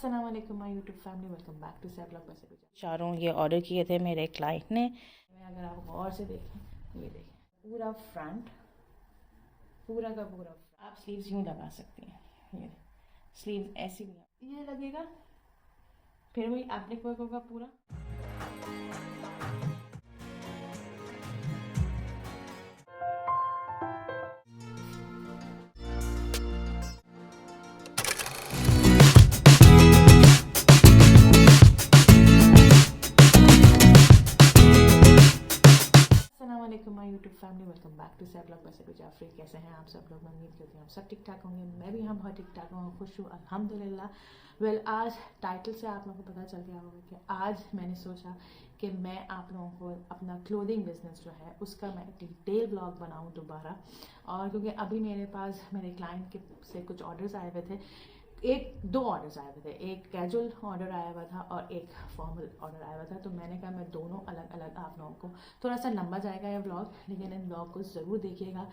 अस्सलाम वालेकुम my YouTube family, welcome back to Saif blog. वैसे चारों ये ऑर्डर किए थे मेरे क्लाइंट ने। अगर आप गौर से देखें, ये देखें पूरा फ्रंट, पूरा का पूरा आप स्लीव्स यूँ लगा सकती हैं। ये स्लीव्स ऐसी भी ये लगेगा, फिर वही एप्लिक वर्क होगा पूरा। My YouTube family, welcome back to Saif blog. वैसे जाफरी, कैसे हैं आप सब लोग? मैं उम्मीद करती हूँ आप सब ठीक ठाक होंगे। मैं भी यहाँ बहुत ठीक ठाक हूँ, खुश हूँ अल्हम्दुलिल्लाह। वेल, आज टाइटल से आप लोगों को पता चल गया होगा कि आज मैंने सोचा कि मैं आप लोगों को अपना क्लोथिंग बिजनेस जो है उसका मैं डिटेल ब्लॉग बनाऊँ दोबारा। और क्योंकि अभी मेरे पास मेरे क्लाइंट के से कुछ ऑर्डर्स आए हुए थे, दो ऑर्डर्स आए हुए थे। एक कैजुअल ऑर्डर आया हुआ था और एक फॉर्मल ऑर्डर आया हुआ था। तो मैंने कहा मैं दोनों अलग अलग आप लोगों को, थोड़ा सा लंबा जाएगा ये व्लॉग, लेकिन इन व्लॉग को ज़रूर देखिएगा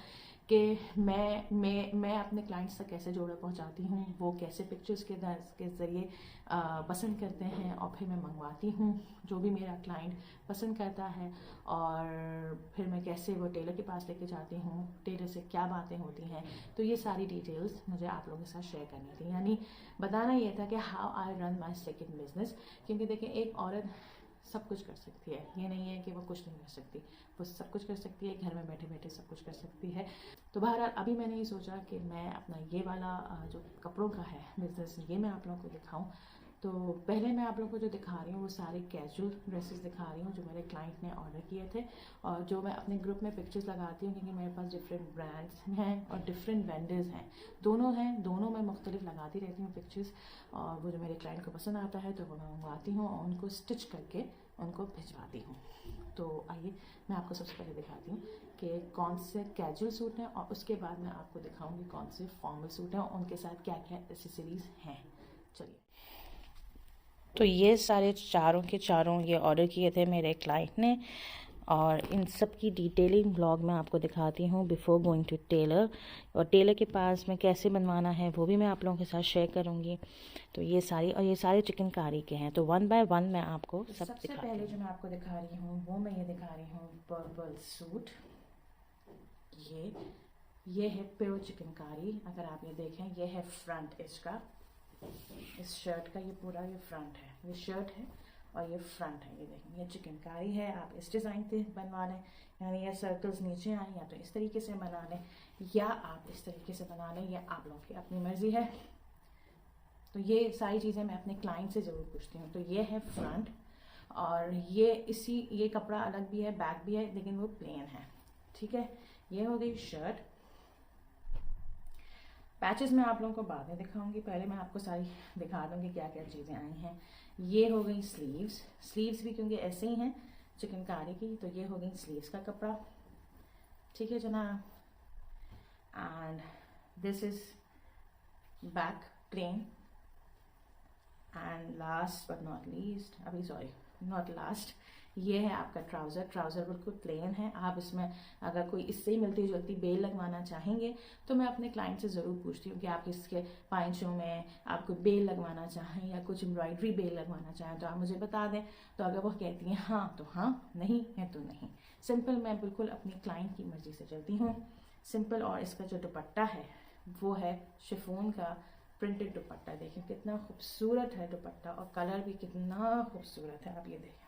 कि मैं अपने क्लाइंट्स तक कैसे जोड़ा पहुंचाती हूँ, वो कैसे पिक्चर्स के ज़रिए पसंद करते हैं और फिर मैं मंगवाती हूँ जो भी मेरा क्लाइंट पसंद करता है। और फिर मैं कैसे वो टेलर के पास लेके जाती हूँ, टेलर से क्या बातें होती हैं। तो ये सारी डिटेल्स मुझे आप लोगों के साथ शेयर करनी थी, यानी बताना ये था कि how I run my second business. क्योंकि देखिए, एक औरत सब कुछ कर सकती है, ये नहीं है कि वो कुछ नहीं कर सकती, वो सब कुछ कर सकती है, घर में बैठे बैठे सब कुछ कर सकती है। तो बहरहाल अभी मैंने ये सोचा कि मैं अपना ये वाला जो कपड़ों का है बिजनेस, ये मैं आप लोगों को दिखाऊं। तो पहले मैं आप लोगों को जो दिखा रही हूँ वो सारे कैजुअल ड्रेसेस दिखा रही हूँ जो मेरे क्लाइंट ने ऑर्डर किए थे, और जो मैं अपने ग्रुप में पिक्चर्स लगाती हूँ, क्योंकि मेरे पास डिफरेंट ब्रांड्स हैं और डिफरेंट वेंडर्स हैं, दोनों मैं मुख्तलिफ लगाती रहती हूँ पिक्चर्स। और वो जो मेरे क्लाइंट को पसंद आता है तो वो मैं मंगवाती हूँ और उनको स्टिच करके उनको भिजवाती हूँ। तो आइए मैं आपको सबसे पहले दिखाती हूँ कि कौन से कैजुअल सूट हैं, और उसके बाद मैं आपको दिखाऊंगी कौन से फॉर्मल सूट हैं और उनके साथ क्या क्या एसेसरीज हैं। चलिए, तो ये सारे चारों के चारों ये ऑर्डर किए थे मेरे क्लाइंट ने, और इन सब की डिटेलिंग ब्लॉग मैं आपको दिखाती हूँ बिफ़ोर गोइंग टू टेलर। और टेलर के पास में कैसे बनवाना है वो भी मैं आप लोगों के साथ शेयर करूँगी। तो ये सारे चिकनकारी के हैं, तो वन बाय वन मैं आपको सब सबसे पहले जो मैं आपको दिखा रही हूँ वो मैं ये दिखा रही हूँ पर्पल सूट। ये है प्योर चिकनकारी। अगर आप ये देखें, ये है फ्रंट इसका, इस शर्ट का ये पूरा ये फ्रंट है, ये शर्ट है और ये फ्रंट है। ये देखें, ये चिकनकारी है। आप इस डिज़ाइन पे बनवा लें, यानी ये सर्कल्स नीचे आए, या तो इस तरीके से बना लें या आप इस तरीके से बना लें, या आप लोगों की अपनी मर्जी है। तो ये सारी चीज़ें मैं अपने क्लाइंट से ज़रूर पूछती हूँ। तो ये है फ्रंट, और ये कपड़ा अलग भी है, बैक भी है, लेकिन वो प्लेन है, ठीक है। ये हो गई शर्ट। पैचेस मैं आप लोगों को बाद में दिखाऊंगी, पहले मैं आपको सारी दिखा दूंगी क्या क्या चीज़ें आई हैं। ये हो गई स्लीव्स भी क्योंकि ऐसे ही हैं चिकनकारी की, तो ये हो गई स्लीव्स का कपड़ा, ठीक है जनाब। And this is back plane. And last but not least, not last, ये है आपका ट्राउज़र बिल्कुल प्लेन है। आप इसमें अगर कोई इससे ही मिलती जुलती बेल लगवाना चाहेंगे तो मैं अपने क्लाइंट से ज़रूर पूछती हूँ कि आप इसके पाइंचों में आप कोई बेल लगवाना चाहें या कुछ एम्ब्रॉयडरी बेल लगवाना चाहें तो आप मुझे बता दें। तो अगर वो कहती हैं हाँ तो हाँ, नहीं है तो नहीं। सिंपल, मैं बिल्कुल अपनी क्लाइंट की मर्ज़ी से चलती हूँ, सिंपल। और इसका जो दुपट्टा है वो है शिफॉन का प्रिंटेड दुपट्टा। देखें कितना खूबसूरत है दुपट्टा, और कलर भी कितना खूबसूरत है, आप ये देखें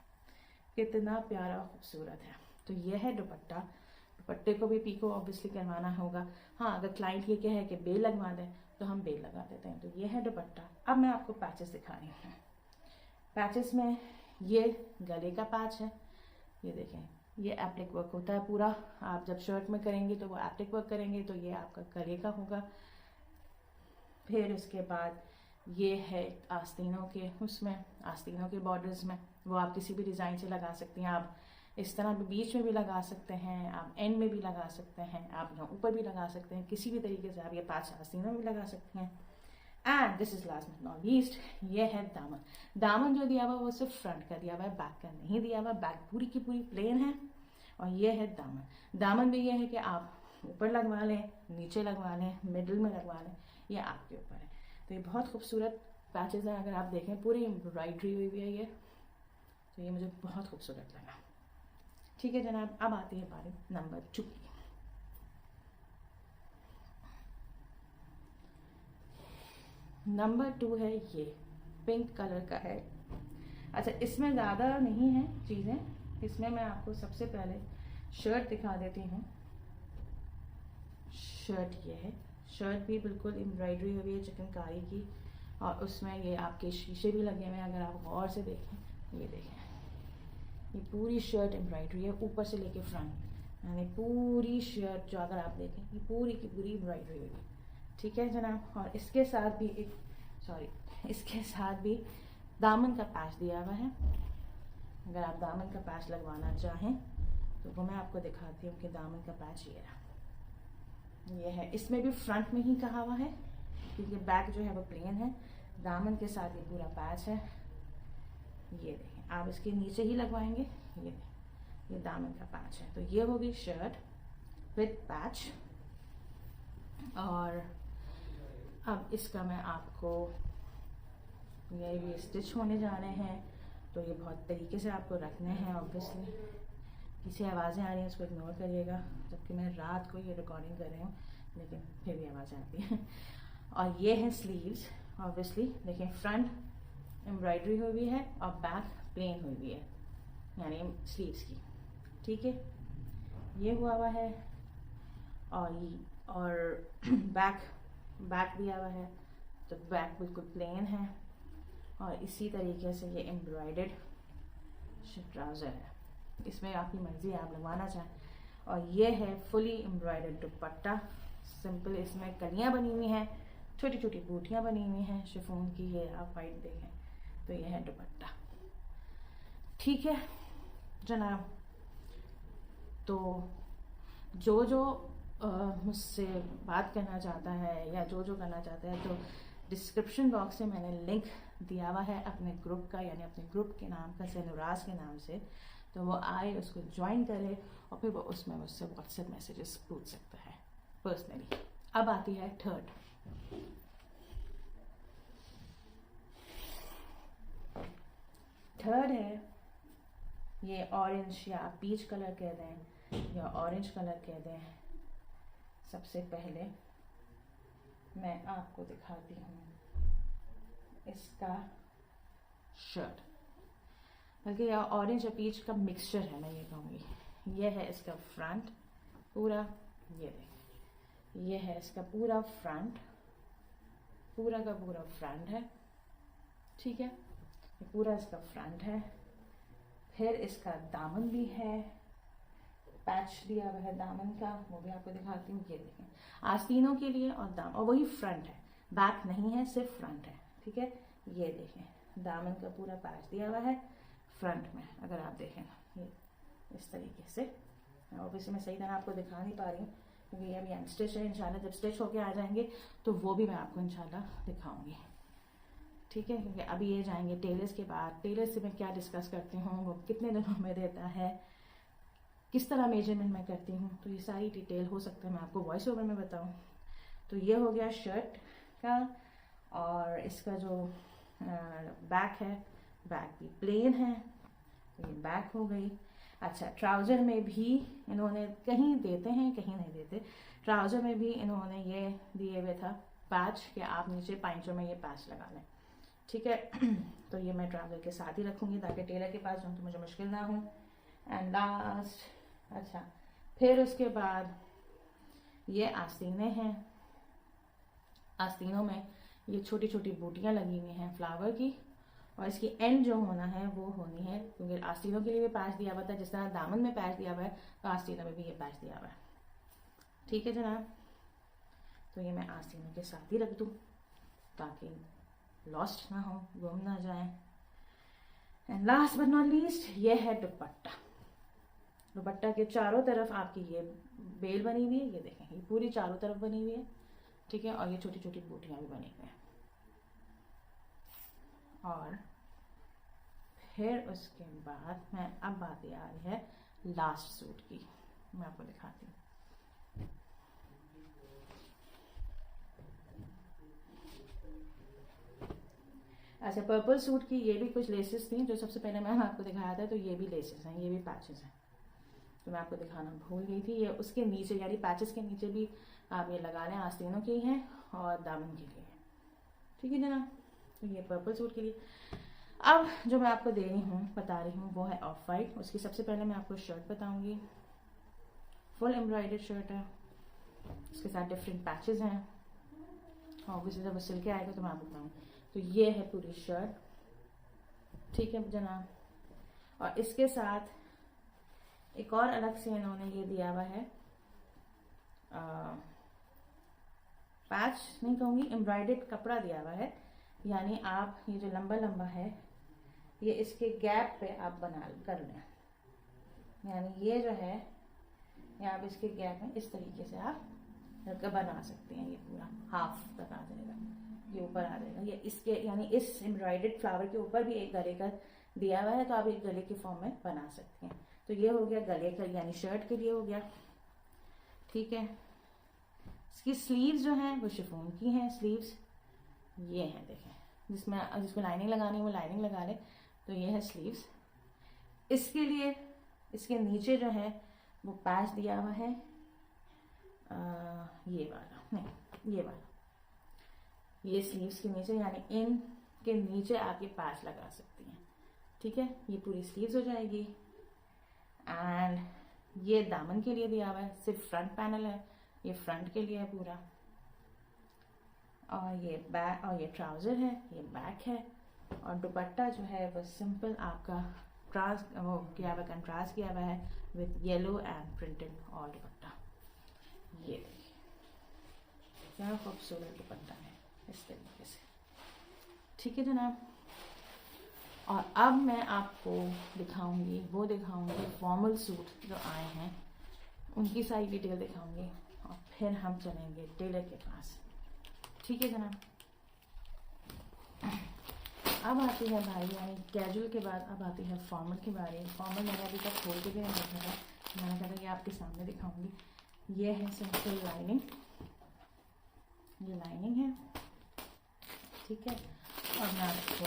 कितना प्यारा खूबसूरत है। तो ये है दुपट्टा। दुपट्टे को भी पीको ऑब्वियसली करवाना होगा। हाँ, अगर क्लाइंट ये कहे कि बेल लगवा दें तो हम बेल लगा देते हैं। तो ये है दुपट्टा। अब मैं आपको पैचेस दिखा रही हूँ। पैचेस में ये गले का पैच है, ये देखें, ये एप्लिक वर्क होता है पूरा। आप जब शर्ट में करेंगे तो वो एप्लिक वर्क करेंगे, तो ये आपका गले का होगा। फिर इसके बाद ये है आस्तीनों के, उसमें आस्तीनों के बॉर्डर्स में, वो आप किसी भी डिज़ाइन से लगा सकती हैं। आप इस तरह भी बीच में भी लगा सकते हैं, आप एंड में भी लगा सकते हैं, आप यहाँ ऊपर भी लगा सकते हैं, किसी भी तरीके से आप ये पैच आस्तीनों में लगा सकते हैं। And this is last but not least, ये है दामन। दामन जो दिया हुआ वो सिर्फ फ्रंट का दिया हुआ है, बैक का नहीं दिया हुआ। बैक पूरी की पूरी प्लेन है। और ये है दामन भी ये है कि आप ऊपर लगवा लें, नीचे लगवा लें, मिडिल में लगवा लें, ये आपके ऊपर है। तो ये बहुत खूबसूरत पैचेस हैं, अगर आप देखें पूरी एम्ब्रॉयडरी हुई हुई है ये, तो ये मुझे बहुत खूबसूरत लगा। ठीक है जनाब, अब आती है बारी नंबर 2 की। नंबर 2 है ये पिंक कलर का है। अच्छा, इसमें ज़्यादा नहीं है चीज़ें, इसमें मैं आपको सबसे पहले शर्ट दिखा देती हूँ। शर्ट ये है, शर्ट भी बिल्कुल एम्ब्रॉयडरी हुई है चिकनकारी की, और उसमें ये आपके शीशे भी लगे हुए हैं। अगर आप गौर से देखें, ये देखें, ये पूरी शर्ट एम्ब्रॉयडरी है ऊपर से लेके फ्रंट, यानी पूरी शर्ट जो अगर आप देखें ये पूरी की पूरी एम्ब्रॉयडरी हुई है। ठीक है जनाब, और इसके साथ भी इसके साथ भी दामन का पैच दिया हुआ है। अगर आप दामन का पैच लगवाना चाहें तो वो मैं आपको दिखाती हूँ कि दामन का पैच ये है। इसमें भी फ्रंट में ही कहा हुआ है क्योंकि बैक जो है वो प्लेन है, दामन के साथ ये पूरा पैच है। ये देखें, आप इसके नीचे ही लगवाएंगे, ये दामन का पैच है। तो ये होगी शर्ट विद पैच। और अब इसका मैं आपको, ये भी स्टिच होने जाने हैं, तो ये बहुत तरीके से आपको रखने हैं। ऑब्वियसली पीछे आवाज़ें आ रही हैं, उसको इग्नोर करिएगा, जबकि मैं रात को ये रिकॉर्डिंग कर रही हूँ, लेकिन फिर भी आवाज़ें आती हैं। और ये है स्लीव्स। ऑब्वियसली देखें, फ्रंट एम्ब्रॉयडरी हुई हुई है और बैक प्लेन हुई हुई है, यानी स्लीव्स की। ठीक है, ये हुआ है, और बैक दिया हुआ है, तो बैक बिल्कुल प्लेन है। और इसी तरीके से ये एम्ब्रॉयडर्ड ट्राउज़र है, इसमें आपकी मर्ज़ी है, आप लगवाना चाहें। और ये है फुली एम्ब्रॉयडर्ड दुपट्टा, सिंपल, इसमें कलियाँ बनी हुई हैं, छोटी छोटी बूटियाँ बनी हुई हैं शिफॉन की। ये आप वाइट देखें, तो ये है दुपट्टा। ठीक है जनाब, तो जो मुझसे बात करना चाहता है या जो करना चाहता है, तो डिस्क्रिप्शन बॉक्स से मैंने लिंक दिया हुआ है अपने ग्रुप का, यानी अपने ग्रुप के नाम का, सेनुराज के नाम से। तो वो आए, उसको ज्वाइन करे और फिर वो उसमें मुझसे व्हाट्सएप मैसेजेस पूछ सकता है पर्सनली। अब आती है थर्ड। थर्ड है ये ऑरेंज या पीच कलर कह दें या ऑरेंज कलर कह दें। सबसे पहले मैं आपको दिखाती हूँ इसका शर्ट, बल्कि यह ऑरेंज और पीच का मिक्सचर है, मैं ये कहूँगी। ये है इसका फ्रंट पूरा, ये देखें, ये है इसका पूरा फ्रंट, पूरा का पूरा फ्रंट है। ठीक है, ये पूरा इसका फ्रंट है। फिर इसका दामन भी है, पैच दिया हुआ है दामन का, वो भी आपको दिखाती हूँ। ये देखें, आस्तीनों के लिए और वही फ्रंट है, बैक नहीं है, सिर्फ फ्रंट है। ठीक है, ये देखें, दामन का पूरा पैच दिया हुआ है फ्रंट में। अगर आप देखें ना, ये इस तरीके से, ऑब्वियसली मैं सही तरह आपको दिखा नहीं पा रही हूँ क्योंकि ये अभी अनस्टिच है। इंशाल्लाह जब स्टिच होके आ जाएंगे तो वो भी मैं आपको इंशाल्लाह दिखाऊंगी। ठीक है, क्योंकि अभी ये जाएंगे टेलर्स के बाद। टेलर से मैं क्या डिस्कस करती हूँ, वो कितने दिनों में देता है, किस तरह मेजरमेंट मैं करती हूँ, तो ये सारी डिटेल हो सकता है मैं आपको वॉइस ओवर में बताऊँ। तो ये हो गया शर्ट का, और इसका जो बैक है, बैक भी प्लेन है, ये बैक हो गई। अच्छा, ट्राउज़र में भी इन्होंने कहीं देते हैं कहीं नहीं देते। ट्राउज़र में भी इन्होंने ये दिए हुए था पैच कि आप नीचे पाइंचों में ये पैच लगा लें। ठीक है, तो ये मैं ट्राउज़र के साथ ही रखूँगी ताकि टेलर के पास जाऊँ तो मुझे मुश्किल ना हो। एंड लास्ट, अच्छा, फिर उसके बाद ये आस्तीनें हैं। आस्तीनों में ये छोटी छोटी बूटियाँ लगी हुई हैं फ्लावर की, और इसकी एंड जो होना है वो होनी है, क्योंकि आस्तीनों के लिए भी पैच दिया हुआ था, जिस तरह दामन में पैच दिया हुआ है तो आस्तीनों में भी ये पैच दिया हुआ है। ठीक है जनाब, तो ये मैं आस्तीनों के साथ ही रख दूँ ताकि लॉस्ट ना हो, गुम ना जाए। And last but not least, ये है दुपट्टा। दुपट्टा के चारों तरफ आपकी ये बेल बनी हुई है, ये देखें, ये पूरी चारों तरफ बनी हुई है। ठीक है, और ये छोटी छोटी बूटियाँ भी बनी हुई हैं। और फिर उसके बाद मैं अब बात आ रही है लास्ट सूट की, मैं आपको दिखाती हूँ। अच्छा, पर्पल सूट की ये भी कुछ लेसेस थी जो सबसे पहले मैंने आपको दिखाया था, तो ये भी लेसेस हैं, ये भी पैचेस हैं, तो मैं आपको दिखाना भूल गई थी। ये उसके नीचे यानी पैचेस के नीचे भी आप ये लगा लें, आस्तीनों के हैं और दामन के लिए, ठीक है जनाब। तो ये पर्पल सूट के लिए। अब जो मैं आपको दे रही हूँ, बता रही हूँ, वो है ऑफ वाइट। उसकी सबसे पहले मैं आपको शर्ट बताऊँगी, फुल एम्ब्रॉयडर्ड शर्ट है, उसके साथ डिफरेंट पैचेस हैं, ऑब्वियसली जब वो सिल के आएगा तो मैं आपको बताऊँगी। तो ये है पूरी शर्ट, ठीक है जनाब। और इसके साथ एक और अलग से इन्होंने ये दिया हुआ है, पैच नहीं कहूँगी, एम्ब्रॉयडर्ड कपड़ा दिया हुआ है, यानी आप ये जो लंबा लंबा है ये इसके गैप पे आप बना कर लें, यानी ये जो है ये आप इसके गैप में इस तरीके से आप बना सकते हैं। ये पूरा हाफ तक आ जाएगा, ये ऊपर आ जाएगा, ये इसके यानी इस एम्ब्रॉयडर्ड फ्लावर के ऊपर भी एक गले का दिया हुआ है, तो आप एक गले के फॉर्म में बना सकते हैं। तो ये हो गया गले का, यानी शर्ट के लिए हो गया, ठीक है। इसकी स्लीव्स जो हैं वो शिफॉन की हैं, स्लीव्स ये हैं, देखें, जिसको लाइनिंग लगानी है वो लाइनिंग लगा ले। तो ये है स्लीव्स। इसके लिए इसके नीचे जो है वो पैच दिया हुआ है, ये वाला नहीं, ये वाला, ये स्लीव्स के नीचे, यानी इन के नीचे आप ये पैच लगा सकती हैं, ठीक है। ये पूरी स्लीव्स हो जाएगी। एंड ये दामन के लिए दिया हुआ है, सिर्फ फ्रंट पैनल है, ये फ्रंट के लिए है पूरा। और ये बैक, और ये ट्राउजर है, ये बैक है। और दुपट्टा जो है वो सिंपल आपका वो किया हुआ, कंट्रास्ट किया हुआ है विथ येलो एंड प्रिंटेड और दुपट्टा। ये देखिए क्या खूबसूरत दुपट्टा है इस तरीके से, ठीक है जनाब। और अब मैं आपको दिखाऊंगी फॉर्मल सूट जो आए हैं उनकी सारी डिटेल दिखाऊंगी, और फिर हम चलेंगे टेलर के पास, ठीक है जनाब। अब आती है भाई, यानी कैजुअल के बाद अब आती है फॉर्मल की बारी। फॉर्मल मैंने अभी तक खोल के भी नहीं देखा था, मैंने कहा था ये आपके सामने दिखाऊंगी। ये है सिंपल लाइनिंग, ये लाइनिंग है, ठीक है। और मैं आपको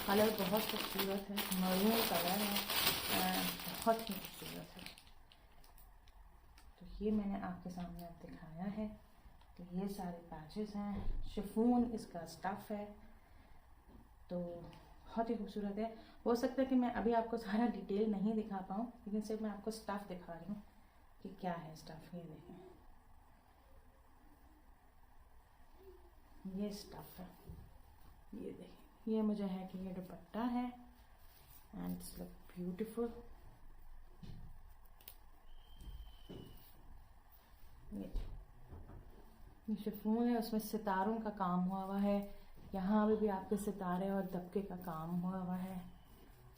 कलर बहुत खूबसूरत है, मरून कलर है, बहुत ही खूबसूरत है। तो ये मैंने आपके सामने अब दिखाया है। तो ये सारे पैचेस हैं, शिफॉन इसका स्टफ़ है, तो बहुत ही खूबसूरत है। हो सकता है कि मैं अभी आपको सारा डिटेल नहीं दिखा पाऊँ, लेकिन सिर्फ मैं आपको स्टफ़ दिखा रही हूँ कि क्या है स्टफ़। ये देखें, ये स्टफ़ है, ये देखें, ये मुझे है कि ये दुपट्टा है एंड इट्स लुक ब्यूटीफुल। ये शिफॉन है, उसमें सितारों का काम हुआ है, यहाँ पे भी आपके सितारे और दबके का काम हुआ है,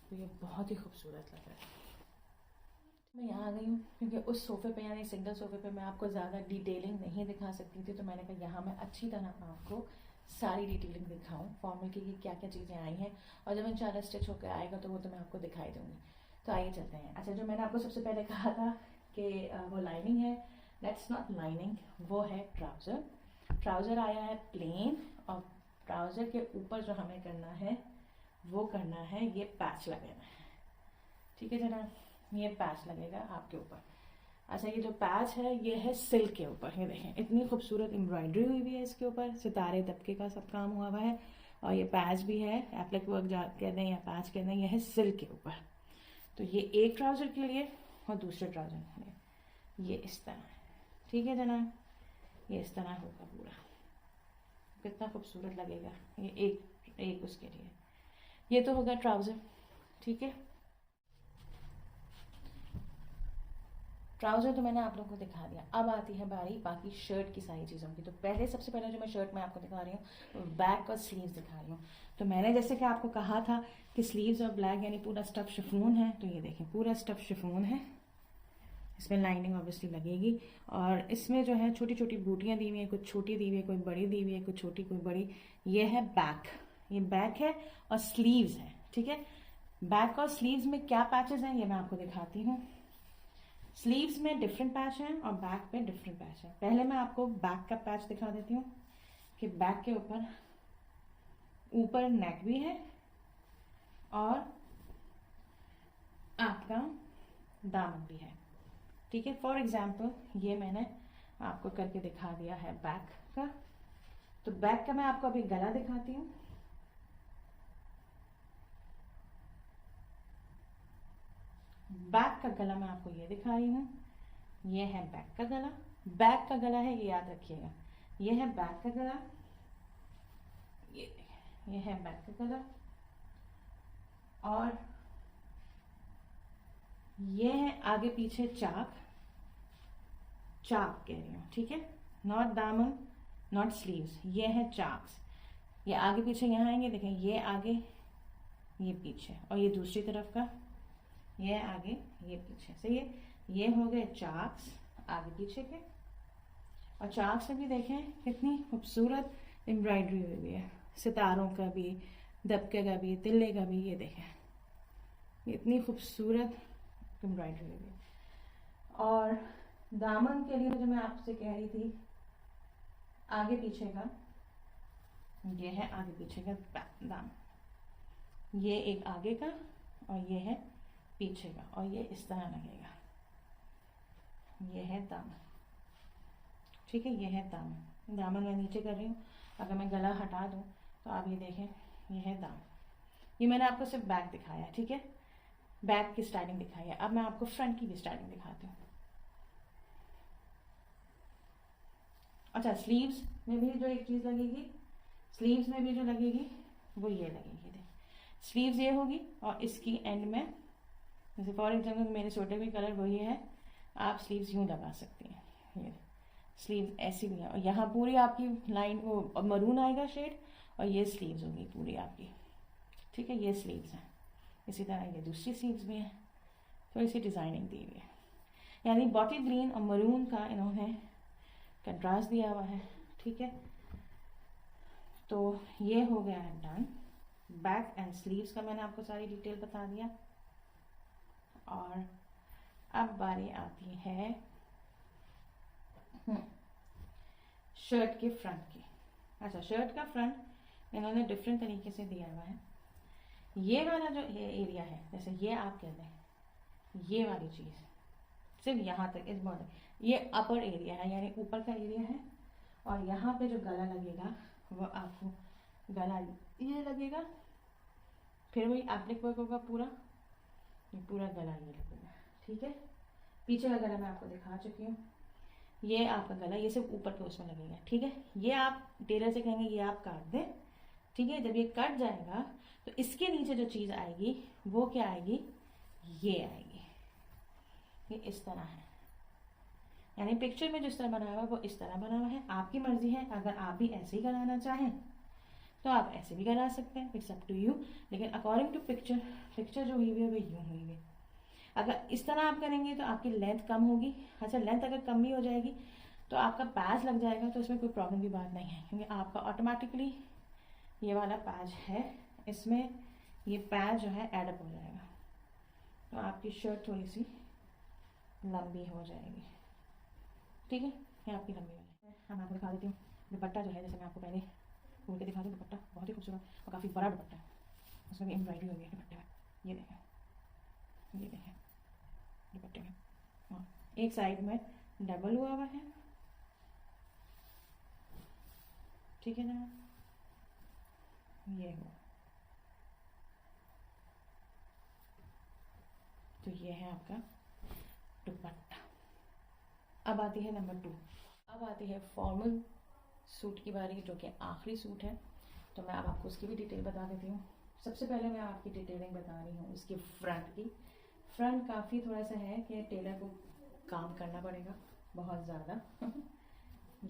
तो ये बहुत ही खूबसूरत लग रहा है। मैं यहाँ आ गई हूँ क्योंकि उस सोफ़े पे यानी सिंगल सोफ़े पे मैं आपको ज़्यादा डिटेलिंग नहीं दिखा सकती थी, तो मैंने कहा यहाँ मैं अच्छी तरह आपको सारी डिटेलिंग दिखाऊँ फॉर्मल की क्या क्या चीज़ें आई हैं, और जब इंशाल्लाह स्टिच होकर आएगा तो वो तो मैं आपको दिखाई दूँगी। तो आइए चलते हैं। अच्छा, जो मैंने आपको सबसे पहले कहा था कि वो लाइनिंग है, दैट्स नॉट लाइनिंग, वो है ट्राउज़र। ट्राउज़र आया है प्लेन, और ट्राउज़र के ऊपर जो हमें करना है वो करना है ये पैच लगाना है, ठीक है जनाब, ये पैच लगेगा आपके ऊपर। अच्छा, ये जो पैच है ये है सिल्क के ऊपर, ये देखें इतनी खूबसूरत एम्ब्रॉयडरी हुई भी है इसके ऊपर, सितारे दबके का सब काम हुआ है, और ये पैच भी है, एप्लिक वर्क कहते हैं या पैच कहते हैं, ये है सिल्क के ऊपर। तो ये एक ट्राउज़र के लिए और दूसरे ट्राउज़र के लिए ये इस तरह है, ठीक है जनाब, ये इस तरह होगा पूरा, कितना खूबसूरत लगेगा ये एक उसके लिए। ये तो होगा ट्राउज़र, ठीक है। ट्राउज़र तो मैंने आप लोगों को दिखा दिया। अब आती है बारी बाकी शर्ट की सारी चीज़ों की। तो सबसे पहले जो मैं शर्ट में आपको दिखा रही हूँ बैक और स्लीव्स दिखा रही हूँ। तो मैंने जैसे कि आपको कहा था कि स्लीव्स और ब्लैक यानी पूरा स्टफ़ शिफॉन है, तो ये देखें पूरा स्टफ़ शिफॉन है, इसमें लाइनिंग ऑब्वियसली लगेगी, और इसमें जो है छोटी छोटी बूटियाँ दी हुई हैं, कुछ छोटी दी हुई है, कोई बड़ी दी हुई है, कुछ छोटी कोई बड़ी। ये है बैक, ये बैक है और स्लीव्स है, ठीक है। बैक और स्लीव्स में क्या पैचेस हैं ये मैं आपको दिखाती हूँ। स्लीव्स में डिफरेंट पैच हैं और बैक पे डिफरेंट पैच है। पहले मैं आपको बैक का पैच दिखा देती हूँ। कि बैक के ऊपर नेक भी है और आपका दामन भी है। ठीक है, फॉर एग्जाम्पल ये मैंने आपको करके दिखा दिया है बैक का। तो बैक का मैं आपको अभी गला दिखाती हूँ। बैक का गला मैं आपको ये दिखा रही हूँ, ये है बैक का गला। बैक का गला है, ये याद रखिएगा, ये है बैक का गला, ये है बैक का गला, और ये है आगे पीछे चाक कह रही हूँ। ठीक है, नॉट दामन, नॉट स्लीव्स, ये है चाक्स। ये आगे पीछे यहाँ आएंगे, देखें ये आगे ये पीछे, और ये दूसरी तरफ का ये आगे ये पीछे। सही है, ये हो गए चाक्स आगे पीछे के। और चाक्स में भी देखें कितनी खूबसूरत एम्ब्रॉयडरी हुई हुई है, सितारों का भी, दबके का भी, तिल्ले का भी। ये देखें इतनी खूबसूरत एम्ब्रॉयडरी हुई हुई है। और दामन के लिए जो मैं आपसे कह रही थी, आगे पीछे का, ये है आगे पीछे का दामन, ये एक आगे का और ये है पीछे का, और ये इस तरह लगेगा। ये है दामन। ठीक है, ये है दामन। दामन मैं नीचे कर रही हूँ, अगर मैं गला हटा दूँ तो आप ये देखें, ये है दामन। ये मैंने आपको सिर्फ बैक दिखाया है। ठीक है, बैक की स्टाइलिंग दिखाई है। अब मैं आपको फ्रंट की भी स्टाइलिंग दिखाती हूँ। अच्छा, स्लीव्स में भी जो एक चीज़ लगेगी, स्लीव्स में भी जो लगेगी वो ये लगेगी। देख, स्लीव्स ये होगी और इसकी एंड में, जैसे फॉर एग्जाम्पल मेरे स्वेटर भी कलर वही है, आप स्लीव्स यूँ लगा सकती हैं। ये स्लीव्स ऐसी भी है, और यहाँ पूरी आपकी लाइन वो मरून आएगा शेड, और ये स्लीव्स होगी पूरी आपकी। ठीक है, ये स्लीव्स हैं। इसी तरह ये दूसरी स्लीव्स भी हैं, थोड़ी सी डिज़ाइनिंग दी हुई है, यानी बॉटल ग्रीन और मरून का इन्होंने कंट्रास्ट दिया हुआ है। ठीक है, तो ये हो गया है डन। बैक एंड स्लीव्स का मैंने आपको सारी डिटेल बता दिया। और अब बारी आती है शर्ट के फ्रंट की। अच्छा, शर्ट का फ्रंट इन्होंने डिफरेंट तरीके से दिया हुआ है। ये वाला जो ये एरिया है, जैसे ये आप कह दें, ये वाली चीज़ सिर्फ यहाँ तक इस बॉर्डर, ये अपर एरिया है, यानी ऊपर का एरिया है। और यहाँ पे जो गला लगेगा वो आपको गला ये लगेगा, फिर वही एप्लिक वर्क होगा पूरा, ये पूरा गला ये लगेगा। ठीक है, पीछे का गला मैं आपको दिखा चुकी हूँ। ये आपका गला, ये सिर्फ ऊपर के उसमें लगेगा। ठीक है, ये आप टेलर से कहेंगे ये आप काट दें। ठीक है, जब ये कट जाएगा तो इसके नीचे जो चीज़ आएगी वो क्या आएगी, ये आएगी। ये इस तरह है, यानी पिक्चर में जिस तरह बना हुआ है वो इस तरह बना हुआ है। आपकी मर्जी है, अगर आप भी ऐसे ही कराना चाहें तो आप ऐसे भी करा सकते हैं, इट्स अप टू यू। लेकिन अकॉर्डिंग टू पिक्चर जो हुई हुई है वो यूँ हुई हुई है। अगर इस तरह आप करेंगे तो आपकी लेंथ कम होगी। अच्छा, लेंथ अगर कम भी हो जाएगी तो आपका पैच लग जाएगा, तो इसमें कोई प्रॉब्लम की बात नहीं है, क्योंकि आपका ऑटोमेटिकली ये वाला पैच है, इसमें ये पैच जो है एडअप हो जाएगा, तो आपकी शर्ट थोड़ी सी लंबी हो जाएगी। ठीक है, ये आपकी लंबी हो जाएगी। मैं आपको दिखा देती हूँ दुपट्टा जो है, जैसे मैं आपको पहले खोल के दिखा दूँ। दुपट्टा बहुत ही खूबसूरत और काफ़ी बड़ा दुपट्टा है, उसमें भी एम्ब्रॉयडरी हुई है दुपट्टे में। ये देखें दुपट्टे में, और एक साइड में डबल हुआ हुआ है। ठीक है ना, ये हो, तो ये है आपका दुपट्टा। अब आती है नंबर 2, अब आती है फॉर्मल सूट की बारी, जो कि आखिरी सूट है। तो मैं अब आपको उसकी भी डिटेल बता देती हूँ। सबसे पहले मैं आपकी डिटेलिंग बता रही हूँ इसकी फ्रंट की। फ्रंट काफ़ी थोड़ा सा है कि टेलर को काम करना पड़ेगा बहुत ज़्यादा।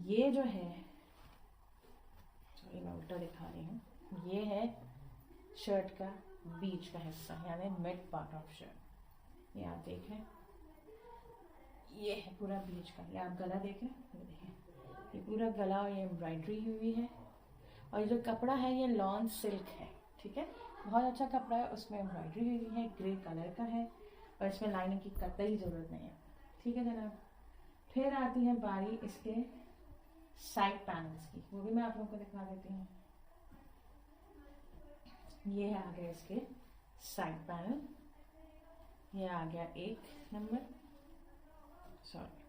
ये जो है, सॉरी मैं उल्टा दिखा रही हूँ, ये है शर्ट का बीच का हिस्सा, यानी मिड पार्ट ऑफ शर्ट। ये आप देखें, ये है पूरा बीच का। ये आप गला देखें, ये देखें, ये पूरा गला और ये एम्ब्रॉयडरी हुई है। और ये जो कपड़ा है ये लॉन सिल्क है। ठीक है, बहुत अच्छा कपड़ा है, उसमें एम्ब्रॉयडरी हुई है, ग्रे कलर का है, और इसमें लाइनिंग की कतई ज़रूरत नहीं है। ठीक है जनाब, फिर आती है बारी इसके साइड पैनल्स की, वो भी मैं आप लोगों को दिखा देती हूँ। ये आ गया इसके साइड पैनल, ये आ गया 1 नंबर, सॉरी,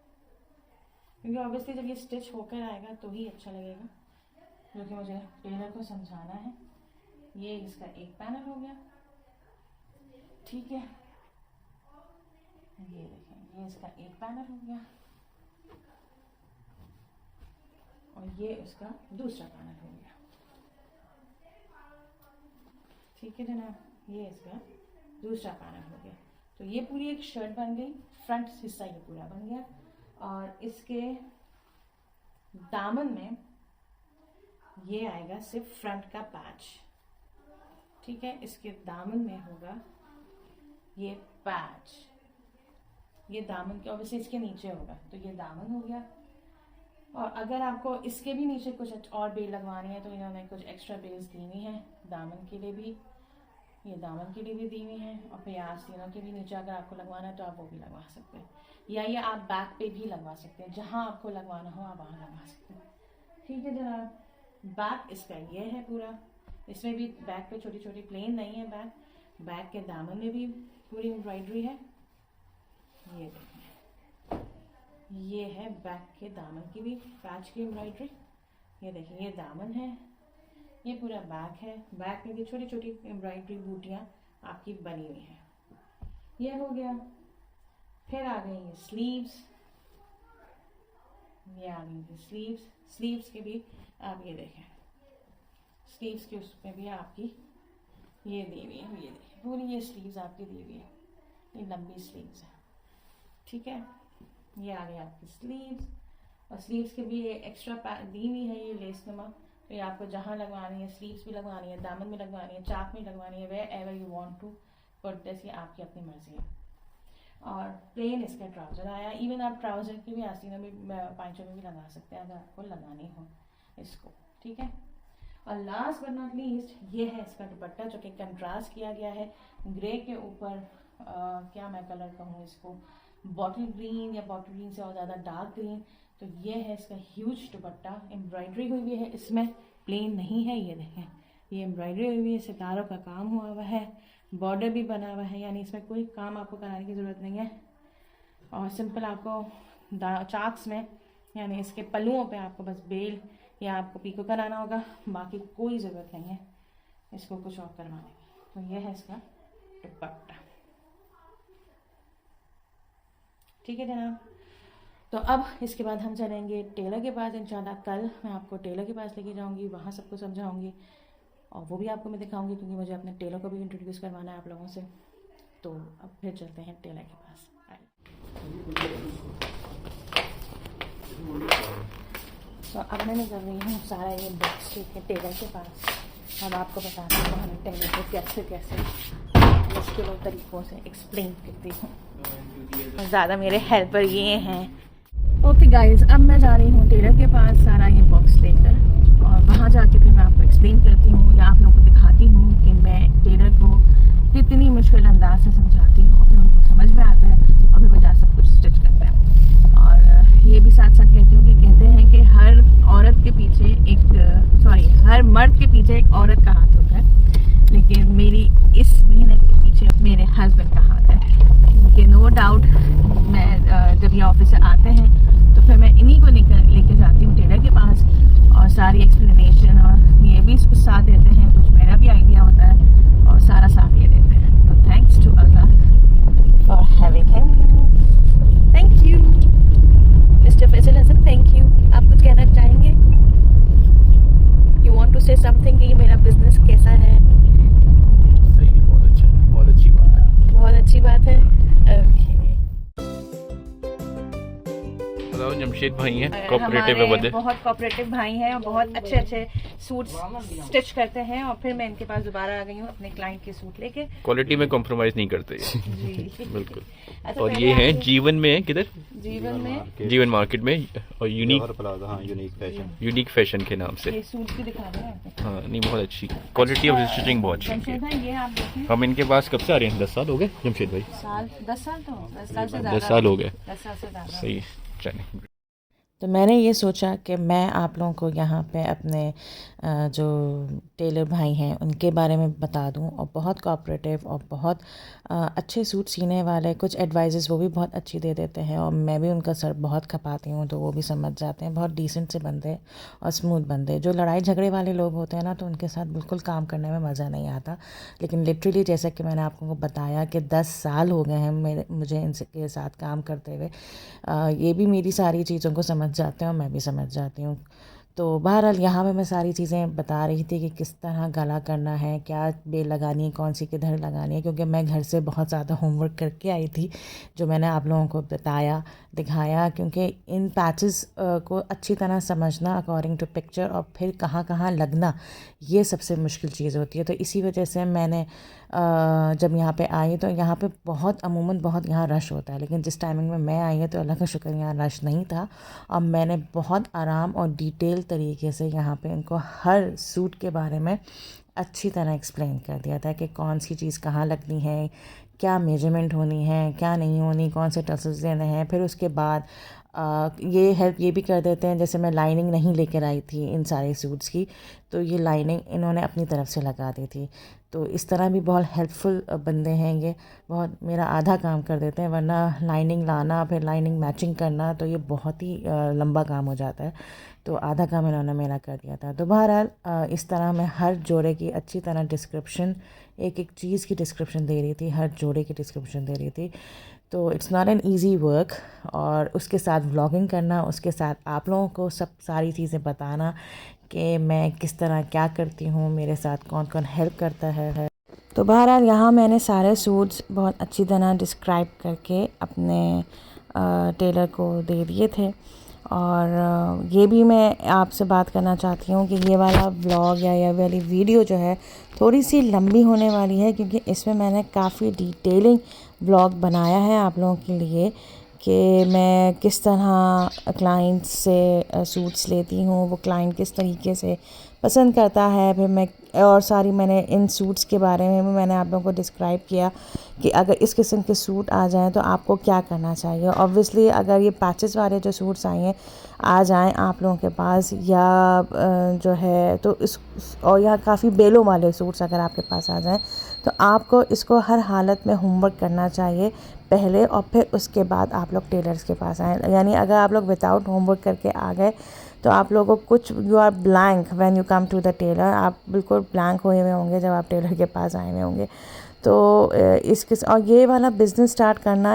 क्योंकि ऑब्वियसली जब ये स्टिच होकर आएगा तो ही अच्छा लगेगा, क्योंकि मुझे टेलर को समझाना है। ये इसका 1 पैनल हो गया, ठीक है। ये देखें, ये इसका 1 पैनल हो गया और ये उसका दूसरा पैनल हो गया, ठीक है जनाब। ये इसका दूसरा पैनल हो गया। तो ये पूरी एक शर्ट बन गई, फ्रंट हिस्सा ये पूरा बन गया। और इसके दामन में ये आएगा सिर्फ फ्रंट का पैच, ठीक है। इसके दामन में होगा ये पैच, ये दामन के ऑब्वियसली इसके नीचे होगा, तो ये दामन हो गया। और अगर आपको इसके भी नीचे कुछ और बेल लगवानी है तो इन्होंने कुछ एक्स्ट्रा बेल्स दी हुई हैं, दामन के लिए भी, ये दामन के लिए भी दी हुई हैं, और प्याज तीनों के भी नीचे अगर आपको लगवाना है तो आप वो भी लगवा सकते हैं, या ये आप बैक पे भी लगवा सकते हैं, जहां आपको लगवाना हो आप वहां लगवा सकते हैं, ठीक है जनाब। बैक इसका ये है पूरा, इसमें भी बैक पे छोटी छोटी प्लेन नहीं है बैक, बैक के दामन में भी पूरी एम्ब्रॉयडरी है। ये देखिए, ये है बैक के दामन की भी पैच की एम्ब्रॉयडरी। ये देखिए, ये दामन है, ये पूरा बैक है, बैक में भी छोटी छोटी एम्ब्रॉयडरी बूटियाँ आपकी बनी हुई हैं। ये हो गया। फिर आ गई ये स्लीव्स, ये आ गई स्लीव्स। स्लीव्स के भी आप ये देखें, स्लीव्स के उसमें भी आपकी ये दी हुई है, ये देखिए पूरी ये स्लीव्स आपकी दी हुई है, ये लंबी स्लीव्स है, ठीक है। ये आ गई आपकी स्लीव्स, और स्लीव्स के भी ये एक्स्ट्रा दी हुई है ये लेस नुमा, तो ये आपको जहाँ लगवानी है, स्लीव्स भी लगवानी है, दामन में लगवानी है, चाक में लगवानी है, wherever you want to put this, ये आपकी अपनी मर्जी है। और प्लेन इसका ट्राउज़र आया, इवन आप ट्राउज़र की भी आस्तीनों में पाइचों में भी लगा सकते हैं अगर आपको लगानी हो इसको, ठीक है। और लास्ट बट नॉट लीस्ट ये है इसका दुपट्टा, जो कि कंट्रास्ट किया गया है ग्रे के ऊपर, क्या मैं कलर कहूँ इसको, बॉटल ग्रीन या बॉटल ग्रीन से और ज़्यादा डार्क ग्रीन। तो ये है इसका ह्यूज दुपट्टा, एम्ब्रॉयडरी हुई है इसमें, प्लेन नहीं है। ये देखें, ये एम्ब्रॉयडरी हुई है, सितारों का काम हुआ हुआ है, बॉर्डर भी बना हुआ है, यानी इसमें कोई काम आपको कराने की ज़रूरत नहीं है। और सिंपल आपको चाक्स में, यानी इसके पल्लुओं पे आपको बस बेल या आपको पीको कराना होगा, बाकी कोई ज़रूरत नहीं है इसको कुछ और करवाने की। तो ये है इसका दुपट्टा, ठीक है जनाब। तो अब इसके बाद हम चलेंगे टेलर के पास, इंशाल्लाह कल मैं आपको टेलर के पास लेके जाऊंगी, वहाँ सबको समझाऊंगी और वो भी आपको मैं दिखाऊंगी, क्योंकि मुझे अपने टेलर को भी इंट्रोड्यूस करवाना है आप लोगों से। तो अब फिर चलते हैं टेलर के पास। तो अब मैं कर रही हूँ सारा ये बॉक्स लेके टेलर के पास। अब आपको बताती हूँ हमें टेलर को कैसे कैसे मुश्किलों तरीक़ों से एक्सप्लेन करती हूँ। ज़्यादा मेरे हेल्पर ये हैं। ओके गाइस, अब मैं जा रही हूँ टेलर के पास सारा ये बॉक्स लेकर, और वहाँ जाके फिर मैं आपको एक्सप्लेन करती हूँ या आप लोगों को दिखाती हूँ कि मैं टेलर को कितनी मुश्किल अंदाज से समझाती हूँ, फिर उनको समझ में आता है और फिर बजा सब कुछ स्टिच करते हैं। और ये भी साथ साथ कहती हूँ कि कहते हैं कि हर औरत के पीछे हर मर्द के पीछे एक औरत का हाथ होता है, लेकिन मेरी इस मेहनत के पीछे मेरे हस्बैंड का हाथ है। क्योंकि नो डाउट मैं जब ये ऑफिस से आते हैं तो फिर मैं इन्हीं को लेके जाती हूँ टेलर के पास, और सारी एक्सप्लेनेशन, और ये भी कुछ साथ देते हैं, कुछ मेरा भी आइडिया होता है और सारा साथ ये देते हैं। तो thanks to Allah for having him. Thank you mister Faisal Hasan, thank you. आप कुछ कहना चाहेंगे? You want to say something कि ये मेरा बिजनेस कैसा है? सही है, बहुत अच्छा है, बहुत अच्छी बात है, बहुत अच्छी बात है। जमशेद भाई हैं, कोऑपरेटिव है, बड़े बहुत कोऑपरेटिव भाई हैं और बहुत अच्छे अच्छे सूट स्टिच करते हैं। और फिर मैं इनके पास दोबारा आ गई हूँ अपने क्लाइंट के सूट लेके। क्वालिटी में कॉम्प्रोमाइज नहीं करते जी बिल्कुल। अच्छा, और ये हैं जीवन में, किधर? जीवन मार्केट में, और यूनिक फैशन के नाम से। ये सूट भी दिखा रहे हैं। हाँ नहीं, बहुत अच्छी क्वालिटी ऑफ स्टिचिंग, बहुत अच्छी जमशेद भाई ये आप देखिए, हम इनके पास कब से आ रहे हैं? 10 साल हो गए जमशेद भाई? 10 साल तो 10 साल से 10 साल हो गए, 10 साल से ज़्यादा। सही है, चलें। तो मैंने ये सोचा कि मैं आप लोगों को यहाँ पे अपने जो टेलर भाई हैं उनके बारे में बता दूँ, और बहुत कोऑपरेटिव और बहुत अच्छे सूट सीने वाले, कुछ एडवाइसेस वो भी बहुत अच्छी दे देते हैं, और मैं भी उनका सर बहुत खपाती हूँ तो वो भी समझ जाते हैं। बहुत डिसेंट से बंदे और स्मूथ बंदे। जो लड़ाई झगड़े वाले लोग होते हैं ना, तो उनके साथ बिल्कुल काम करने में मज़ा नहीं आता। लेकिन लिटरली जैसा कि मैंने आपको बताया कि 10 साल हो गए हैं मुझे इनके साथ काम करते हुए। ये भी मेरी सारी चीज़ों को समझ जाते हैं और मैं भी समझ जाती हूँ। तो बहरहाल यहाँ पे मैं सारी चीज़ें बता रही थी कि किस तरह गला करना है, क्या बेल लगानी है, कौन सी किधर लगानी है, क्योंकि मैं घर से बहुत ज़्यादा होमवर्क करके आई थी जो मैंने आप लोगों को बताया, दिखाया। क्योंकि इन पैचेस को अच्छी तरह समझना अकॉर्डिंग टू पिक्चर और फिर कहाँ कहाँ लगना, ये सबसे मुश्किल चीज़ होती है। तो इसी वजह से मैंने जब यहाँ पे आई तो यहाँ पे अमूमन बहुत यहाँ रश होता है, लेकिन जिस टाइमिंग में मैं आई है तो अल्लाह का शुक्र यहाँ रश नहीं था। और मैंने बहुत आराम और डिटेल तरीके से यहाँ पे इनको हर सूट के बारे में अच्छी तरह एक्सप्लेन कर दिया था कि कौन सी चीज़ कहाँ लगनी है, क्या मेजरमेंट होनी है, क्या नहीं होनी, कौन से टसल्स देने हैं। फिर उसके बाद ये हेल्प ये भी कर देते हैं, जैसे मैं लाइनिंग नहीं लेकर आई थी इन सारे सूट्स की, तो ये लाइनिंग इन्होंने अपनी तरफ से लगा दी थी। तो इस तरह भी बहुत हेल्पफुल बंदे हैं ये, बहुत मेरा आधा काम कर देते हैं। वरना लाइनिंग लाना, फिर लाइनिंग मैचिंग करना, तो ये बहुत ही लंबा काम हो जाता है। तो आधा काम इन्होंने मेरा कर दिया था। तो बहरहाल इस तरह मैं हर जोड़े की अच्छी तरह डिस्क्रिप्शन, एक एक चीज़ की डिस्क्रिप्शन दे रही थी, हर जोड़े की डिस्क्रिप्शन दे रही थी। तो it's not an easy work, और उसके साथ व्लॉगिंग करना, उसके साथ आप लोगों को सब सारी चीज़ें बताना कि मैं किस तरह क्या करती हूँ, मेरे साथ कौन कौन हेल्प करता है। तो बहरहाल यहाँ मैंने सारे सूट्स बहुत अच्छी तरह डिस्क्राइब करके अपने टेलर को दे दिए थे। और ये भी मैं आपसे बात करना चाहती हूँ कि ये वाला व्लॉग या ये वाली वीडियो जो है थोड़ी सी लंबी होने वाली है, क्योंकि इसमें मैंने काफ़ी डिटेलिंग व्लॉग बनाया है आप लोगों के लिए कि मैं किस तरह क्लाइंट से सूट्स लेती हूँ, वो क्लाइंट किस तरीके से पसंद करता है। फिर मैं और सारी मैंने इन सूट्स के बारे में भी मैंने आप लोगों को डिस्क्राइब किया कि अगर इस किस्म के सूट आ जाएं तो आपको क्या करना चाहिए। ऑब्वियसली अगर ये पैचेस वाले जो सूट्स आ जाएं आप लोगों के पास, या जो है तो इस और या काफ़ी बेलों वाले सूट्स अगर आपके पास आ जाएं, तो आपको इसको हर हालत में होमवर्क करना चाहिए पहले, और फिर उसके बाद आप लोग टेलर्स के पास आएँ। यानी अगर आप लोग विदाउट होमवर्क करके आ गए तो आप लोगों को कुछ, you are blank when you come to the tailor, आप बिल्कुल ब्लैंक हुए हुए होंगे जब आप टेलर के पास आए हुए होंगे। तो और ये वाला बिज़नेस स्टार्ट करना,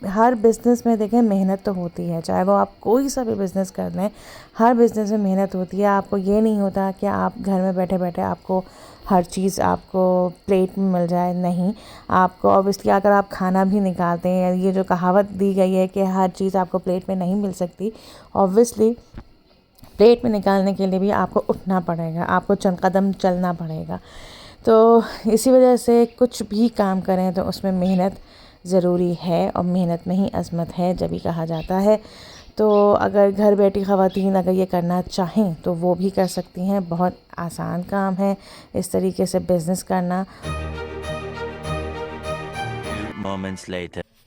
हर बिज़नेस में देखें मेहनत तो होती है, चाहे वो आप कोई सा भी बिज़नेस कर लें, हर बिज़नेस में मेहनत होती है। आपको ये नहीं होता कि आप घर में बैठे बैठे आपको हर चीज़ आपको प्लेट में मिल जाए, नहीं। आपको ऑब्वियसली अगर आप खाना भी निकालते हैं, ये जो कहावत दी गई है कि हर चीज़ आपको प्लेट में नहीं मिल सकती, ऑब्वियसली प्लेट में निकालने के लिए भी आपको उठना पड़ेगा, आपको चंद कदम चलना पड़ेगा। तो इसी वजह से कुछ भी काम करें तो उसमें मेहनत ज़रूरी है, और मेहनत में ही अज़मत है जब भी कहा जाता है। तो अगर घर बैठी ख़वातीन अगर ये करना चाहें तो वो भी कर सकती हैं, बहुत आसान काम है इस तरीके से बिज़नेस करना।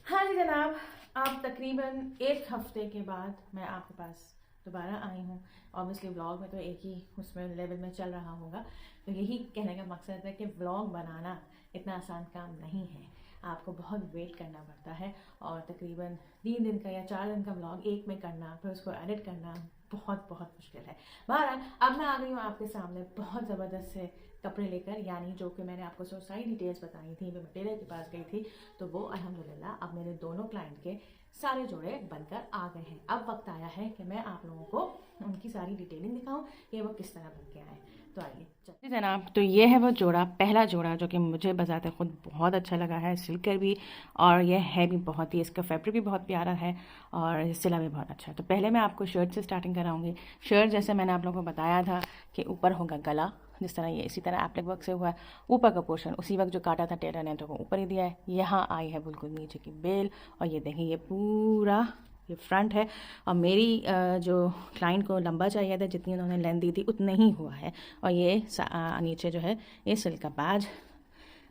हाँ जी जनाब, अब तकरीबन 1 हफ़्ते के बाद मैं आपके पास दोबारा आई हूँ। ऑब्वियसली व्लॉग में तो एक ही उसमें लेवल में चल रहा होगा, तो यही कहने का मकसद है कि व्लॉग बनाना इतना आसान काम नहीं है, आपको बहुत वेट करना पड़ता है। और तकरीबन 3 दिन का या 4 दिन का व्लॉग एक में करना, फिर उसको एडिट करना बहुत बहुत मुश्किल है। बहरहाल अब मैं आ गई हूँ आपके सामने बहुत ज़बरदस्त से कपड़े लेकर, यानी जो कि मैंने आपको सारी डिटेल्स बताई थी, मैं टेलर के पास गई थी, तो वो अल्हम्दुलिल्लाह अब मेरे दोनों क्लाइंट के सारे जोड़े बनकर आ गए हैं। अब वक्त आया है कि मैं आप लोगों को उनकी सारी डिटेलिंग दिखाऊं कि वो किस तरह बन के आए। तो आइए चलिए जनाब, तो ये है वो जोड़ा, पहला जोड़ा जो कि मुझे बजाते खुद बहुत अच्छा लगा है, सिलकर भी, और ये है भी बहुत ही, इसका फैब्रिक भी बहुत प्यारा है और सिला भी बहुत अच्छा है। तो पहले मैं आपको शर्ट से स्टार्टिंग कराऊंगी। शर्ट जैसे मैंने आप लोगों को बताया था कि ऊपर होगा गला, जिस तरह ये इसी तरह एप्लिक वर्क से हुआ है। ऊपर का पोर्शन उसी वक्त जो काटा था टेलर ने तो वो ऊपर ही दिया है। यहाँ आई है बिल्कुल नीचे की बेल, और ये देखें ये पूरा ये फ्रंट है। और मेरी जो क्लाइंट को लंबा चाहिए था, जितनी उन्होंने लेंथ दी थी उतना ही हुआ है। और ये नीचे जो है ये सिल्क का बैज,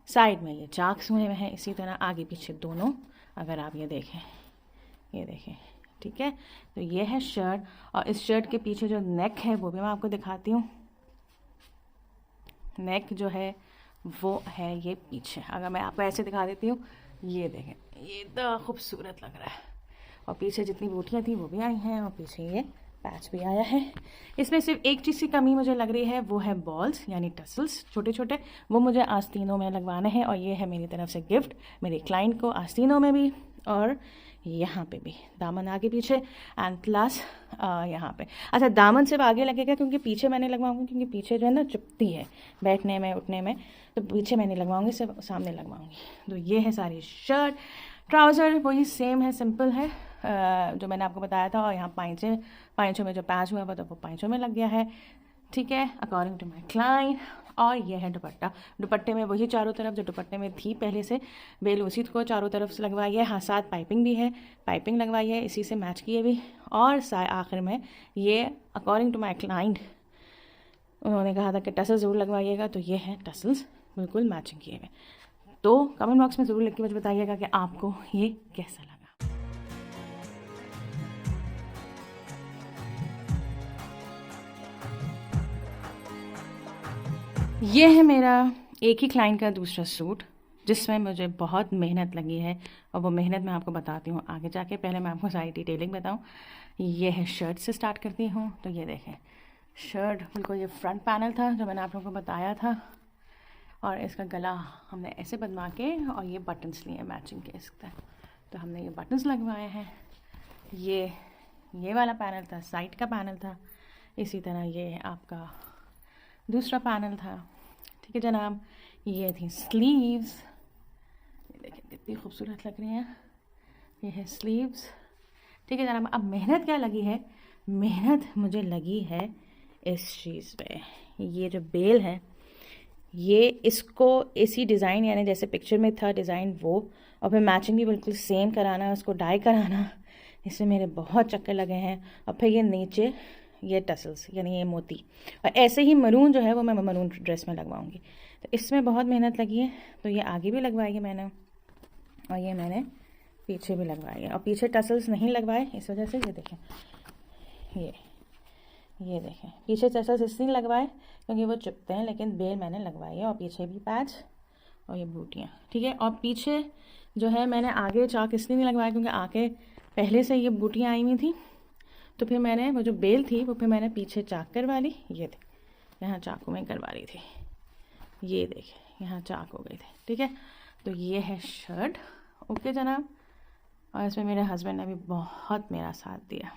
साइड में ये चाक्स हुए हैं, इसी तरह आगे पीछे दोनों। अगर आप ये देखें ठीक है, तो ये है शर्ट। और इस शर्ट के पीछे जो नेक है वो भी मैं आपको दिखाती हूँ। नेक जो है वो है ये पीछे, अगर मैं आपको ऐसे दिखा देती हूँ, ये देखें, ये तो खूबसूरत लग रहा है। और पीछे जितनी बूटियाँ थी वो भी आई हैं, और पीछे ये पैच भी आया है। इसमें सिर्फ एक चीज़ की कमी मुझे लग रही है, वो है बॉल्स यानी टसल्स छोटे छोटे, वो मुझे आस्तीनों में लगवाने हैं। और ये है मेरी तरफ से गिफ्ट मेरे क्लाइंट को, आस्तीनों में भी और यहाँ पे भी, दामन आगे पीछे एंड प्लस यहाँ पे। अच्छा, दामन सिर्फ आगे लगेगा क्योंकि पीछे मैंने लगवाऊंगी, क्योंकि पीछे जो है ना चुभती है बैठने में उठने में, तो पीछे मैं नहीं लगवाऊंगी, सिर्फ सामने लगवाऊंगी। तो ये है सारी शर्ट। ट्राउज़र वही सेम है, सिंपल है, जो मैंने आपको बताया था। और यहाँ पाइंचों में जो पैच हुआ तो वो पाइंचों में लग गया है, ठीक है, अकॉर्डिंग टू माई क्लाइंट। और ये है दुपट्टा। दुपट्टे में वही चारों तरफ जो दुपट्टे में थी पहले से, बेल उसी को चारों तरफ से लगवाई है। हाँ, साथ पाइपिंग भी है, पाइपिंग लगवाई है, इसी से मैच किए भी। और आखिर में ये अकॉर्डिंग टू माई क्लाइंट, उन्होंने कहा था कि टसल्स ज़रूर लगवाइएगा, तो ये है टसल्स बिल्कुल मैचिंग किए हुए। तो कमेंट बॉक्स में ज़रूर लिख के मुझे बताइएगा कि आपको ये कैसा लगा। ये है मेरा एक ही क्लाइंट का दूसरा सूट, जिसमें मुझे बहुत मेहनत लगी है, और वो मेहनत मैं आपको बताती हूँ आगे जाके। पहले मैं आपको सारी डिटेलिंग बताऊँ। ये है शर्ट से स्टार्ट करती हूँ। तो ये देखें, शर्ट बिल्कुल ये फ्रंट पैनल था जो मैंने आप लोगों को बताया था, और इसका गला हमने ऐसे बनवा के, और ये बटन्स लिए मैचिंग के इसका, तो हमने ये बटन्स लगवाए हैं। ये वाला पैनल था, साइड का पैनल था। इसी तरह ये आपका दूसरा पैनल था, ठीक है जनाब। ये थी स्लीव्स, ये देखिए कितनी खूबसूरत लग रही हैं। ये है स्लीव्स, ठीक है जनाब। अब मेहनत क्या लगी है, मेहनत मुझे लगी है इस चीज़ पे। ये जो बेल है, ये इसको इसी डिज़ाइन यानी जैसे पिक्चर में था डिज़ाइन वो, और फिर मैचिंग भी बिल्कुल सेम कराना, उसको डाई कराना, इसमें मेरे बहुत चक्कर लगे हैं। और फिर ये नीचे ये टसल्स यानी ये मोती, और ऐसे ही मरून जो है वो मैं मरून ड्रेस में लगवाऊंगी। तो इसमें बहुत मेहनत लगी है। तो ये आगे भी लगवाई है मैंने, और ये मैंने पीछे भी लगवाई है। और पीछे टसल्स नहीं लगवाए इस वजह से, ये देखें, ये देखें, पीछे टसल्स इसलिए लगवाए क्योंकि वो चुभते हैं, लेकिन बेल मैंने लगवाई है। और पीछे भी पैच और ये बूटियाँ, ठीक है। और पीछे जो है मैंने आगे चाक इसलिए नहीं लगवाया क्योंकि आगे पहले से ये बूटियाँ आई हुई थी, तो फिर मैंने वो जो बेल थी वो फिर मैंने पीछे चाक करवा ली। ये थे, यहाँ चाकू में करवा ली थी, ये देखें यहाँ चाक हो गए थे, ठीक है। तो ये है शर्ट, ओके जनाब। और इसमें मेरे हस्बैंड ने भी बहुत मेरा साथ दिया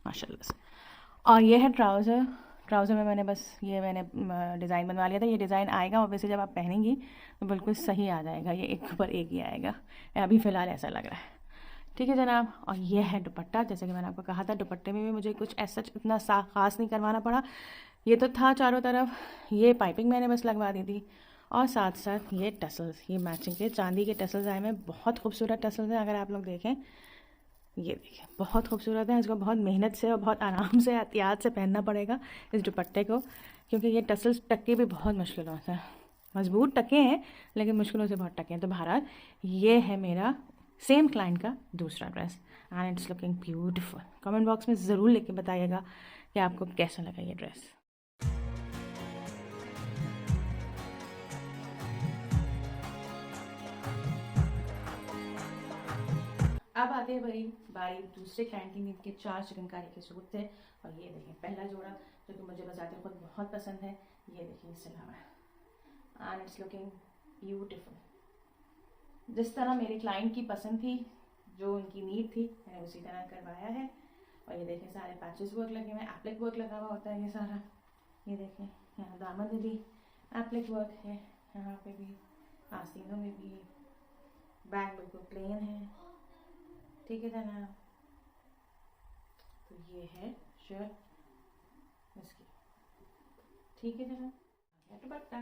माशाल्लाह से। और ये है ट्राउज़र। ट्राउज़र में मैंने बस ये मैंने डिज़ाइन बनवा लिया था। ये डिज़ाइन आएगा और वैसे जब आप पहनेंगी तो बिल्कुल सही आ जाएगा, ये एक ऊपर एक ही आएगा। अभी फ़िलहाल ऐसा लग रहा है, ठीक है जनाब। और ये है दुपट्टा, जैसे कि मैंने आपको कहा था दुपट्टे में भी मुझे कुछ ऐसा इतना ख़ास नहीं करवाना पड़ा। ये तो था चारों तरफ, ये पाइपिंग मैंने बस लगवा दी थी, और साथ साथ ये टसल्स, ये मैचिंग के चांदी के टसल्स आए हैं, बहुत खूबसूरत टसल्स हैं। अगर आप लोग देखें, ये देखिए बहुत खूबसूरत है। इसको बहुत मेहनत से और बहुत आराम से एहतियात से पहनना पड़ेगा इस दुपट्टे को, क्योंकि ये टसल्स टक्के भी बहुत मुश्किलों से, मजबूत टके हैं लेकिन मुश्किलों से बहुत टके हैं। तो बहरहाल ये है मेरा सेम क्लाइंट का दूसरा dress, and it's looking beautiful. Comment box में ज़रूर लिख के बताइएगा कि आपको कैसा लगा ये ड्रेस। अब आते हैं बारी दूसरे क्लाइंट की, के 4 चिकनकारी के सूट थे। और ये देखिए पहला जोड़ा जो कि मुझे बजाते खुद बहुत पसंद है, ये देखिए इससे लगा, एंड इट्स लुकिंग ब्यूटीफुल। जिस तरह मेरे क्लाइंट की पसंद थी, जो उनकी नीड थी, मैंने उसी तरह करवाया है। और ये देखें सारे पैचेस वर्क लगे हुए हैं, एप्लिक वर्क लगा हुआ होता है ये सारा। ये देखें यहाँ दामन में भी एप्लिक वर्क है, यहाँ पे भी, आस्तीनों में भी। बैक बिल्कुल प्लेन है, ठीक है जनाब। तो ये है शर्ट इसकी, ठीक है जनाब। दुपट्टा,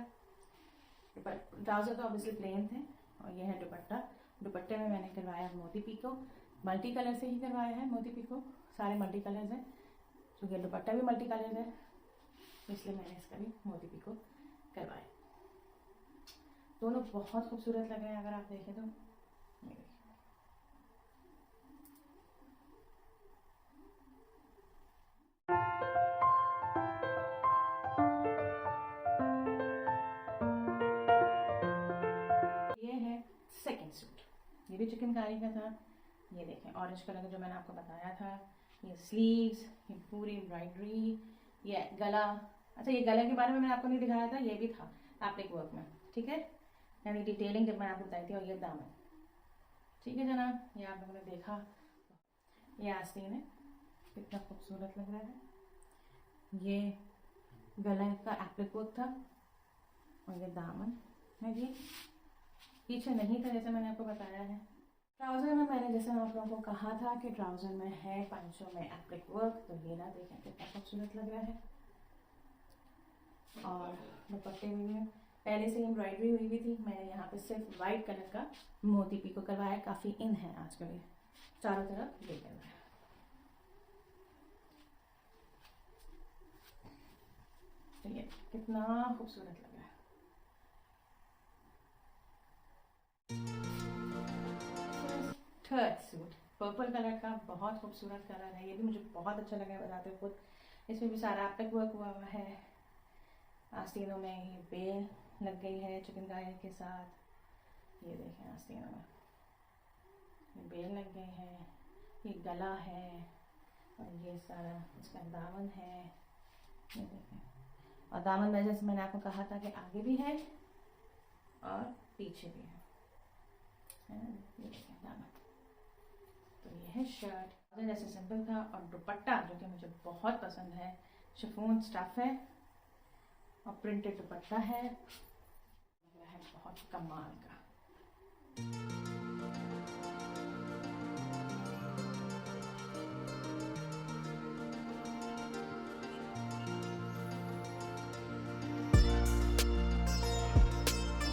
ट्राउज़र तो ऑब्वियसली प्लेन थे, और ये है दुपट्टा। दुपट्टे में मैंने करवाया मोती पीको, मल्टी कलर से ही करवाया है मोती पीको, सारे मल्टी कलर्स हैं, क्योंकि दुपट्टा भी मल्टी कलर है, इसलिए मैंने इसका भी मोती पीको करवाया। दोनों बहुत खूबसूरत लग रहे हैं अगर आप देखें तो। ये भी चिकनकारी का था। ये देखें ऑरेंज कलर का जो मैंने आपको बताया था, ये स्लीव्स, ये पूरी एम्ब्रॉयडरी, ये गला। अच्छा ये गले के बारे में मैंने आपको नहीं दिखाया था, ये भी था एप्लिक वर्क में, ठीक है, यानी डिटेलिंग जब मैंने आपको बताई थी। और ये दामन, ठीक है जनाब, ये आप लोगों ने देखा। ये आस्तीन है, कितना खूबसूरत लग रहा है। ये गले का एप्लिक वर्क था और ये दामन है जी, पीछे नहीं था जैसे मैंने आपको बताया है। ट्राउज़र में मैंने जैसे आप लोगों को कहा था कि ट्राउज़र में है पंचों में एप्लिक वर्क, तो ये ना देखें कितना खूबसूरत लग रहा है। और दुपट्टे में पहले से एम्ब्रॉयडरी हुई हुई थी, मैंने यहाँ पे सिर्फ वाइट कलर का मोती पीको करवाया, काफ़ी इन है आजकल ये, चारों तरफ ये करवाया। तो ये कितना खूबसूरत लग रहा है। थर्ड सूट पर्पल कलर का, बहुत खूबसूरत कलर है, ये भी मुझे बहुत अच्छा लगा बताते हुए खुद। इसमें भी सारा एप्लिक वर्क हुआ हुआ है। आस्तीनों में ये बेल लग गई है चिकनकारी के साथ, ये देखें आस्तीनों में ये बेल लग गई है। ये गला है और ये सारा इसका दामन है, ये देखें। और दामन में जैसे मैंने आपको कहा था कि आगे भी है और पीछे भी है ना, ये देखें दामन। तो ये है शर्ट, जैसे सिंपल था। और दुपट्टा जो कि मुझे बहुत पसंद है, शिफॉन स्टफ है और प्रिंटेड दुपट्टा है, बहुत कमाल का।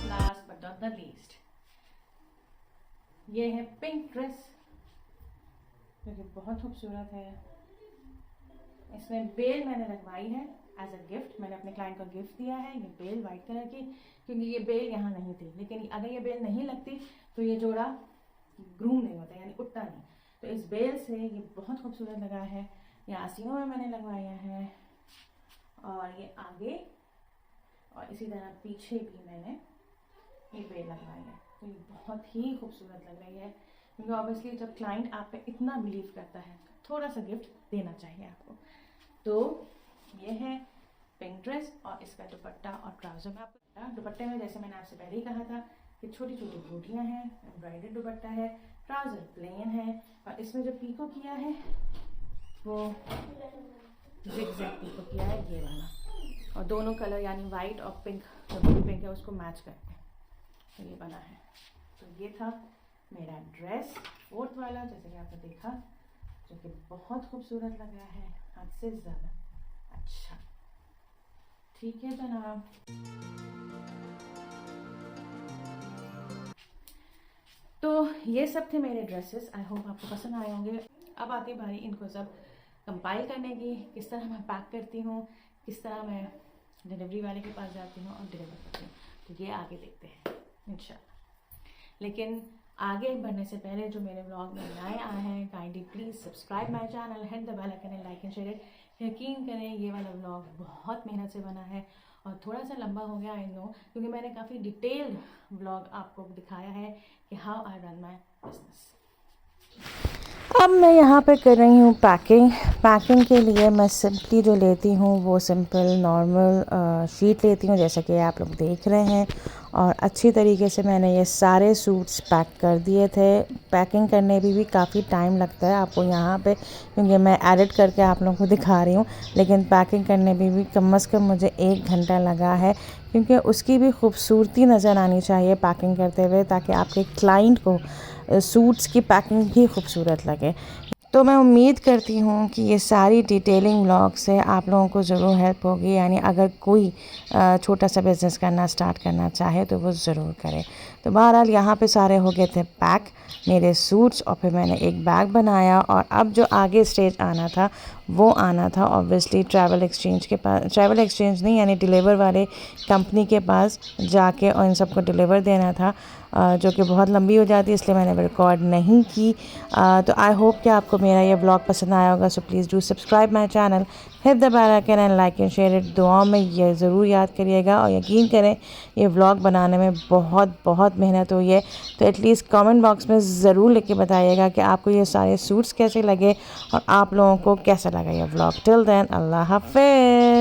Last but not the least, ये है पिंक ड्रेस जो कि बहुत खूबसूरत है। इसमें बेल मैंने लगवाई है एज अ गिफ्ट, मैंने अपने क्लाइंट को गिफ्ट दिया है ये बेल वाइट कलर की, क्योंकि ये बेल यहाँ नहीं थी। लेकिन अगर ये बेल नहीं लगती तो ये जोड़ा ग्रूम नहीं होता, यानी उठता नहीं। तो इस बेल से ये बहुत खूबसूरत लगा है। ये आस्तीनों में मैंने लगवाया है और ये आगे और इसी तरह पीछे भी मैंने ये बेल लगवाई है। तो ये बहुत ही खूबसूरत लग रही है, क्योंकि ऑब्वियसली जब क्लाइंट आप पे इतना बिलीव करता है, थोड़ा सा गिफ्ट देना चाहिए आपको। तो ये है पिंक ड्रेस और इसका दुपट्टा और ट्राउज़र में आपको दुपट्टे में जैसे मैंने आपसे पहले ही कहा था कि छोटी छोटी बूटियाँ हैं, एम्ब्रॉयडर्ड दुपट्टा है, ट्राउज़र प्लेन है और इसमें जो पीको किया है वो ज़िगज़ैग पीको किया है, ये वाला। और दोनों कलर यानी वाइट और पिंक, जो बेबी पिंक है उसको मैच करके तो ये बना है। तो ये था मेरा ड्रेस फोर्थ वाला, जैसे कि आपने देखा, जो कि बहुत खूबसूरत लग रहा है, हद से ज़्यादा अच्छा। ठीक है जनाब, तो ये सब थे मेरे ड्रेसेस। आई होप आपको पसंद आए होंगे। अब आती बारी इनको सब कंपाइल करने की, किस तरह मैं पैक करती हूँ, किस तरह मैं डिलीवरी वाले के पास जाती हूँ और डिलीवर करती हूँ, तो ये आगे देखते हैं इंशाल्लाह। लेकिन आगे बढ़ने से पहले जो मेरे व्लॉग में नए आए हैं, kindly please subscribe my channel, hit the bell icon, like and share it. यकीन करें ये वाला व्लॉग बहुत मेहनत से बना है और थोड़ा सा लंबा हो गया, आई नो, क्योंकि मैंने काफ़ी डिटेल्ड व्लॉग आपको दिखाया है कि how I run my business. अब मैं यहाँ पे कर रही हूँ पैकिंग के लिए मैं सिंपली जो लेती हूँ वो सिंपल नॉर्मल शीट लेती हूँ, जैसा कि आप लोग देख रहे हैं। और अच्छी तरीके से मैंने ये सारे सूट्स पैक कर दिए थे। पैकिंग करने में भी काफ़ी टाइम लगता है आपको यहाँ पे, क्योंकि मैं एडिट करके आप लोगों को दिखा रही हूँ, लेकिन पैकिंग करने में भी कम से कम मुझे 1 घंटा लगा है, क्योंकि उसकी भी खूबसूरती नज़र आनी चाहिए पैकिंग करते हुए, ताकि आपके क्लाइंट को सूट्स की पैकिंग भी खूबसूरत लगे। तो मैं उम्मीद करती हूँ कि ये सारी डिटेलिंग व्लॉग से आप लोगों को ज़रूर हेल्प होगी, यानी अगर कोई छोटा सा बिज़नेस करना स्टार्ट करना चाहे तो वो ज़रूर करे। तो बहरहाल यहाँ पे सारे हो गए थे पैक मेरे सूट्स, और फिर मैंने एक बैग बनाया। और अब जो आगे स्टेज आना था वो आना था ऑब्वियसली ट्रैवल एक्सचेंज के पास, ट्रैवल एक्सचेंज नहीं यानी डिलीवर वाले कंपनी के पास जाके और इन सबको डिलीवर देना था, जो कि बहुत लंबी हो जाती है, इसलिए मैंने रिकॉर्ड नहीं की। तो आई होप कि आपको मेरा ये ब्लॉग पसंद आया होगा so please do subscribe my channel, hit the bell icon and like and share it. दुआओं में ये ज़रूर याद करिएगा और यकीन करें ये व्लॉग बनाने में बहुत मेहनत हुई है। तो एटलीस्ट कमेंट बॉक्स में ज़रूर लिख के बताइएगा कि आपको ये सारे सूट्स कैसे लगे और आप लोगों को कैसा लगा ये व्लॉग। टिल देन अल्लाह हाफ़िज़।